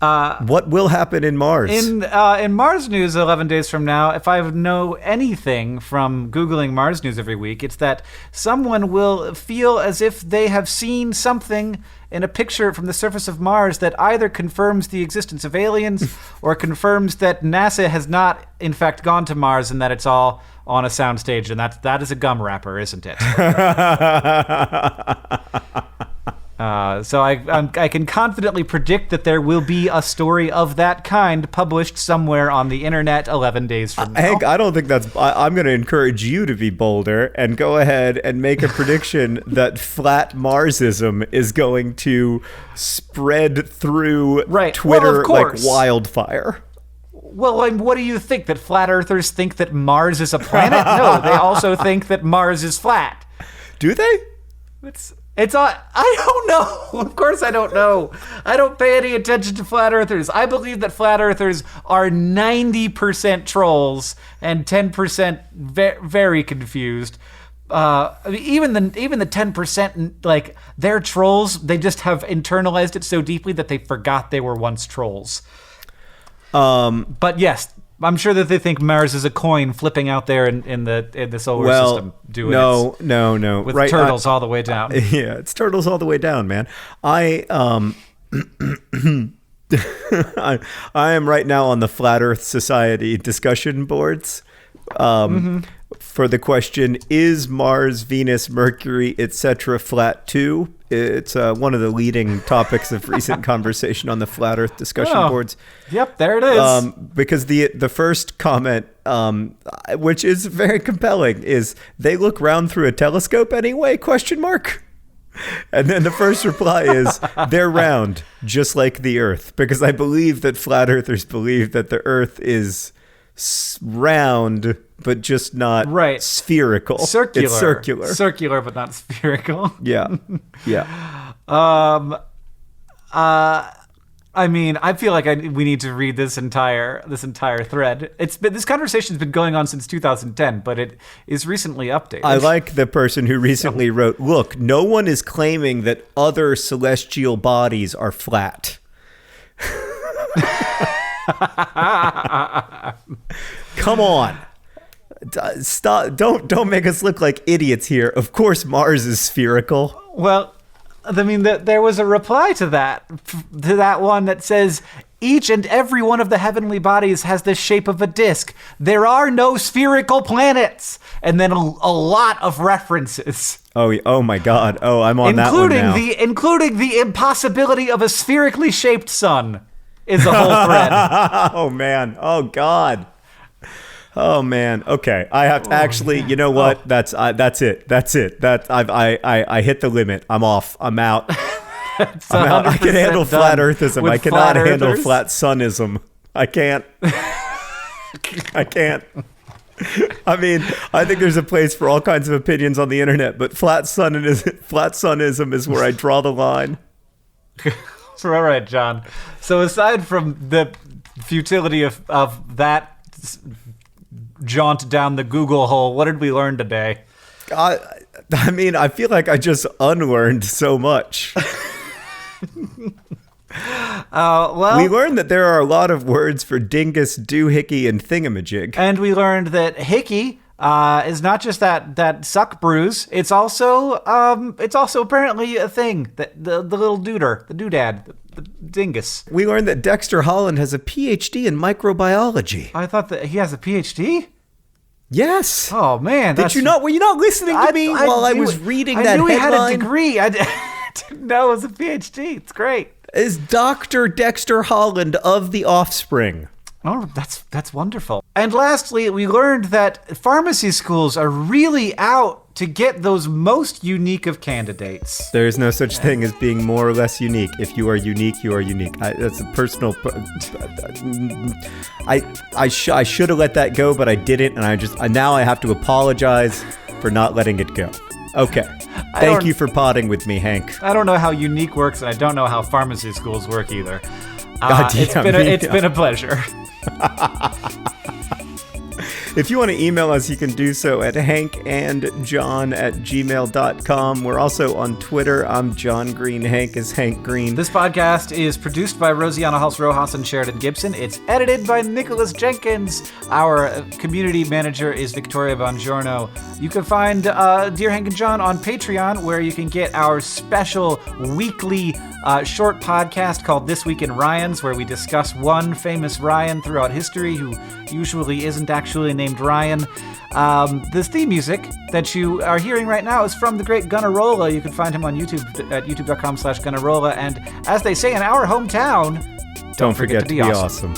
Speaker 2: What will happen in Mars?
Speaker 1: In Mars news 11 days from now, if I know anything from Googling Mars news every week, it's that someone will feel as if they have seen something in a picture from the surface of Mars that either confirms the existence of aliens or confirms that NASA has not, in fact, gone to Mars and that it's all on a soundstage, and that is a gum wrapper, isn't it? So I can confidently predict that there will be a story of that kind published somewhere on the internet 11 days from now.
Speaker 2: Hank, I don't think that's... I'm going to encourage you to be bolder and go ahead and make a prediction that flat Marsism is going to spread through Twitter like wildfire.
Speaker 1: Well, what do you think? That flat earthers think that Mars is a planet? No, they also think that Mars is flat.
Speaker 2: Do they?
Speaker 1: It's I don't know. Of course I don't know. I don't pay any attention to flat earthers. I believe that flat earthers are 90% trolls and 10% very confused. Even the 10%, like, they're trolls. They just have internalized it so deeply that they forgot they were once trolls. But yes, I'm sure that they think Mars is a coin flipping out there in the solar system.
Speaker 2: No.
Speaker 1: With turtles all the way down.
Speaker 2: Yeah, it's turtles all the way down, man. I am right now on the Flat Earth Society discussion boards. For the question, is Mars, Venus, Mercury, etc. flat too? It's one of the leading topics of recent conversation on the Flat Earth discussion boards.
Speaker 1: Yep, there it is.
Speaker 2: Because the first comment, which is very compelling, is they look round through a telescope anyway? ? And then the first reply is they're round, just like the Earth. Because I believe that flat earthers believe that the Earth is round, but just not spherical.
Speaker 1: Circular, but not spherical.
Speaker 2: Yeah.
Speaker 1: I mean, I feel like we need to read this entire thread. This conversation's been going on since 2010, but it is recently updated.
Speaker 2: I like the person who recently wrote, "Look, no one is claiming that other celestial bodies are flat." Come on. Stop. Don't make us look like idiots here. Of course Mars is spherical.
Speaker 1: Well, I mean, there was a reply to that one that says, each and every one of the heavenly bodies has the shape of a disc. There are no spherical planets. And then a lot of references.
Speaker 2: Oh my God. Oh, I'm on that one now.
Speaker 1: Including the impossibility of a spherically shaped sun is a whole thread.
Speaker 2: Oh, man. Oh, God. Oh man. Okay. I have to actually. Man. You know what? That's it. That's it. I hit the limit. I'm off. I'm out.
Speaker 1: It's
Speaker 2: I can
Speaker 1: 100%
Speaker 2: handle flat
Speaker 1: done
Speaker 2: earthism.
Speaker 1: with
Speaker 2: I cannot
Speaker 1: flat
Speaker 2: handle
Speaker 1: earthers.
Speaker 2: flat sunism. I can't. I can't. I mean, I think there's a place for all kinds of opinions on the internet, but flat sunism is where I draw the line.
Speaker 1: All right, John. So aside from the futility of that jaunt down the Google hole, what did we learn today?
Speaker 2: I mean, I feel like I just unlearned so much.
Speaker 1: Well,
Speaker 2: We learned that there are a lot of words for dingus, doohickey, and thingamajig.
Speaker 1: and we learned that hickey is not just that suck bruise. It's also apparently a thing, that the little duder, the doodad, the dingus.
Speaker 2: We learned that Dexter Holland has a PhD in microbiology.
Speaker 1: I thought that he has a PhD.
Speaker 2: Yes.
Speaker 1: Oh man,
Speaker 2: Did you not? Were you not listening to me while I
Speaker 1: knew
Speaker 2: was
Speaker 1: it.
Speaker 2: reading
Speaker 1: I
Speaker 2: that
Speaker 1: knew
Speaker 2: headline?
Speaker 1: he had a degree. I didn't know it was a PhD. It's great.
Speaker 2: Is Dr. Dexter Holland of The Offspring.
Speaker 1: Oh, that's wonderful. And lastly, we learned that pharmacy schools are really out to get those most unique of candidates.
Speaker 2: There is no such thing as being more or less unique. If you are unique, you are unique. That's a personal. I should have let that go, but I didn't, and now I have to apologize for not letting it go. Okay. Thank you for potting with me, Hank.
Speaker 1: I don't know how unique works, and I don't know how pharmacy schools work either.
Speaker 2: Goddamn,
Speaker 1: It's been a pleasure.
Speaker 2: If you want to email us, you can do so at hankandjohn@gmail.com. We're also on Twitter. I'm John Green. Hank is Hank Green.
Speaker 1: This podcast is produced by Rosianna Hulse-Rojas and Sheridan Gibson. It's edited by Nicholas Jenkins. Our community manager is Victoria Bongiorno. You can find Dear Hank and John on Patreon, where you can get our special weekly short podcast called This Week in Ryans, where we discuss one famous Ryan throughout history who usually isn't actually named Ryan. This theme music that you are hearing right now is from the great Gunnarolla. You can find him on YouTube at youtube.com/Gunnarolla. And as they say in our hometown,
Speaker 2: Don't forget to be awesome.